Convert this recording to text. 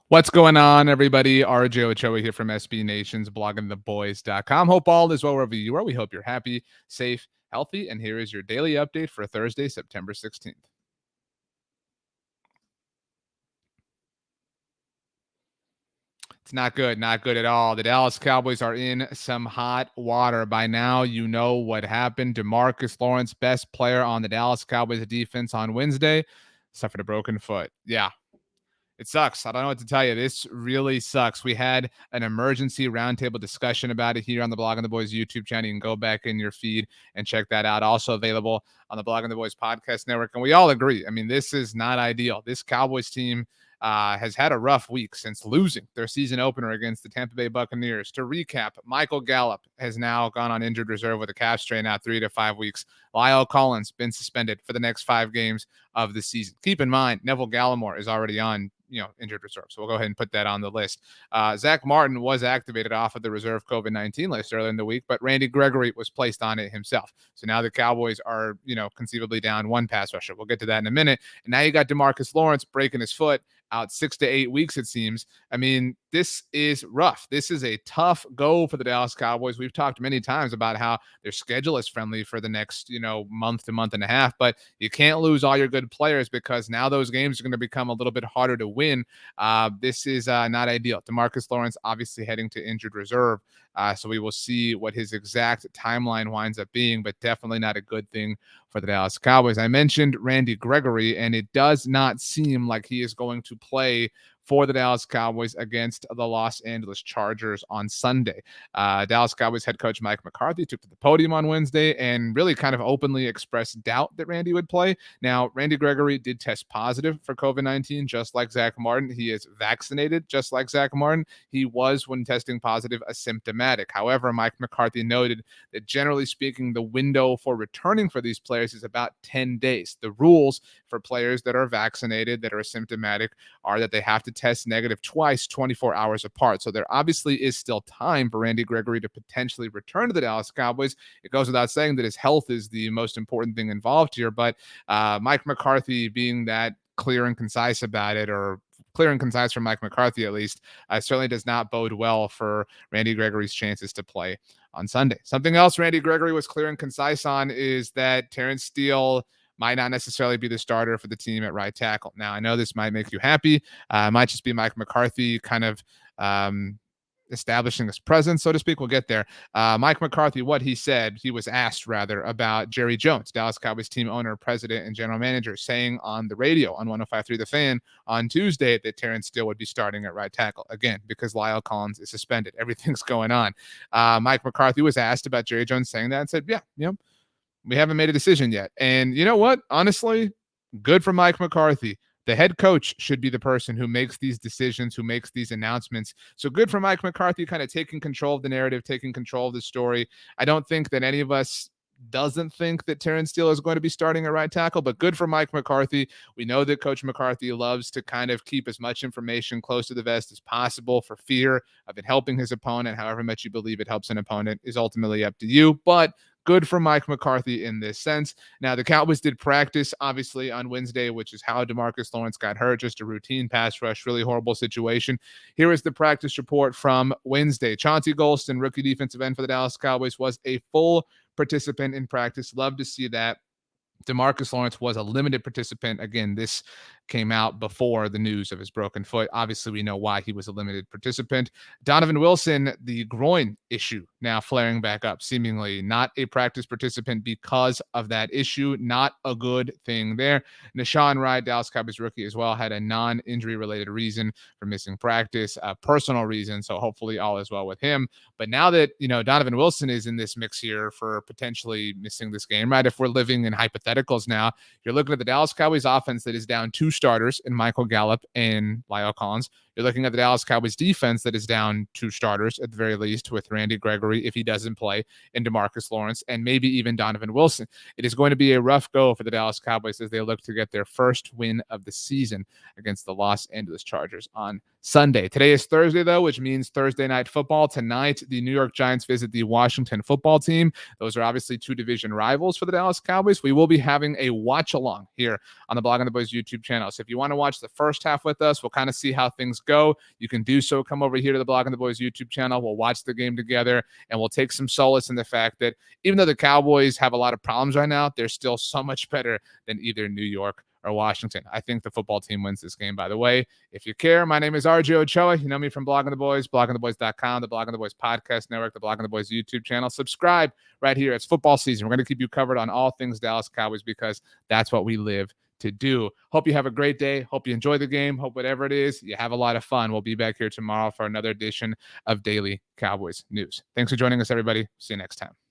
What's going on, everybody? RJ Ochoa here from SB Nation's bloggingtheboys.com. Hope all is well wherever you are. We hope you're happy, safe, healthy, and here is your daily update for Thursday, September 16th. It's not good at all. The Dallas Cowboys are in some hot water. By now, you know what happened. DeMarcus Lawrence, best player on the Dallas Cowboys defense on Wednesday, suffered a broken foot. Yeah, it sucks. I don't know what to tell you. This really sucks. We had an emergency roundtable discussion about it here on the Blog on the Boys YouTube channel. You can go back in your feed and check that out. Also available on the Blog on the Boys podcast network. And we all agree. I mean, this is not ideal. This Cowboys team has had a rough week since losing their season opener against the Tampa Bay Buccaneers. To recap, Michael Gallup has now gone on injured reserve with a calf strain out 3 to 5 weeks. Lyle Collins been suspended for the next 5 games of the season. Keep in mind, Neville Gallimore is already on injured reserve. So we'll go ahead and put that on the list. Zach Martin was activated off of the reserve COVID-19 list earlier in the week, but Randy Gregory was placed on it himself. So now the Cowboys are, conceivably down one pass rusher. We'll get to that in a minute. And now you got DeMarcus Lawrence breaking his foot out 6 to 8 weeks, it seems. I mean, this is rough. This is a tough go for the Dallas Cowboys. We've talked many times about how their schedule is friendly for the next, month to month and a half, but you can't lose all your good players because now those games are going to become a little bit harder to win. This is not ideal. DeMarcus Lawrence obviously heading to injured reserve. So we will see what his exact timeline winds up being, but definitely not a good thing for the Dallas Cowboys. I mentioned Randy Gregory, and it does not seem like he is going to play for the Dallas Cowboys against the Los Angeles Chargers on Sunday. Dallas Cowboys head coach Mike McCarthy took to the podium on Wednesday and really kind of openly expressed doubt that Randy would play. Now, Randy Gregory did test positive for COVID-19, just like Zach Martin. He is vaccinated, just like Zach Martin. He was, when testing positive, asymptomatic. However, Mike McCarthy noted that generally speaking, the window for returning for these players is about 10 days. The rules for players that are vaccinated, that are asymptomatic, are that they have to test negative twice, 24 hours apart. So there obviously is still time for Randy Gregory to potentially return to the Dallas Cowboys. It goes without saying that his health is the most important thing involved here, but Mike McCarthy being that clear and concise about it, or clear and concise from Mike McCarthy at least, certainly does not bode well for Randy Gregory's chances to play on Sunday. Something else Randy Gregory was clear and concise on is that Terence Steele might not necessarily be the starter for the team at right tackle. Now, I know this might make you happy. It might just be Mike McCarthy kind of establishing his presence, so to speak. We'll get there. Mike McCarthy, what he said, he was asked rather about Jerry Jones, Dallas Cowboys team owner, president, and general manager, saying on the radio on 105.3 The Fan on Tuesday that Terence Steele would be starting at right tackle again because Lyle Collins is suspended. Everything's going on. Mike McCarthy was asked about Jerry Jones saying that and said, yeah, we haven't made a decision yet. And you know what? Honestly, good for Mike McCarthy. The head coach should be the person who makes these decisions, who makes these announcements. So good for Mike McCarthy kind of taking control of the narrative, taking control of the story. I don't think that any of us doesn't think that Terence Steele is going to be starting at right tackle, but good for Mike McCarthy. We know that Coach McCarthy loves to kind of keep as much information close to the vest as possible for fear of it helping his opponent. However much you believe it helps an opponent is ultimately up to you, but good for Mike McCarthy in this sense. Now, the Cowboys did practice, obviously, on Wednesday, which is how DeMarcus Lawrence got hurt, just a routine pass rush, really horrible situation. Here is the practice report from Wednesday. Chauncey Golston, rookie defensive end for the Dallas Cowboys, was a full participant in practice. Love to see that. DeMarcus Lawrence was a limited participant. Again, this came out before the news of his broken foot. Obviously, we know why he was a limited participant. Donovan Wilson, the groin issue now flaring back up, seemingly not a practice participant because of that issue. Not a good thing there. Nashawn Wright, Dallas Cowboys rookie as well, had a non-injury related reason for missing practice, a personal reason. So hopefully all is well with him. But now that, Donovan Wilson is in this mix here for potentially missing this game, right? If we're living in hypotheticals now, you're looking at the Dallas Cowboys offense that is down 2 starters in Michael Gallup and Lyle Collins. You're looking at the Dallas Cowboys defense that is down 2 starters at the very least, with Randy Gregory, if he doesn't play, and DeMarcus Lawrence, and maybe even Donovan Wilson. It is going to be a rough go for the Dallas Cowboys as they look to get their first win of the season against the Los Angeles Chargers on Sunday. Today is Thursday, though, which means Thursday night football. Tonight, the New York Giants visit the Washington football team. Those are obviously 2 division rivals for the Dallas Cowboys. We will be having a watch-along here on the Blog on the Boys YouTube channel. channel. So if you want to watch the first half with us, we'll kind of see how things go. You can do so. Come over here to the Blogging the Boys YouTube channel. We'll watch the game together, and we'll take some solace in the fact that even though the Cowboys have a lot of problems right now, they're still so much better than either New York or Washington. I think the football team wins this game, by the way. If you care, my name is RJ Ochoa. You know me from Blogging the Boys, bloggingtheboys.com, the Blogging the Boys podcast network, the Blogging the Boys YouTube channel. Subscribe right here. It's football season. We're going to keep you covered on all things Dallas Cowboys because that's what we live to do. Hope you have a great day. Hope you enjoy the game. Hope whatever it is, you have a lot of fun. We'll be back here tomorrow for another edition of Daily Cowboys News. Thanks for joining us, everybody. See you next time.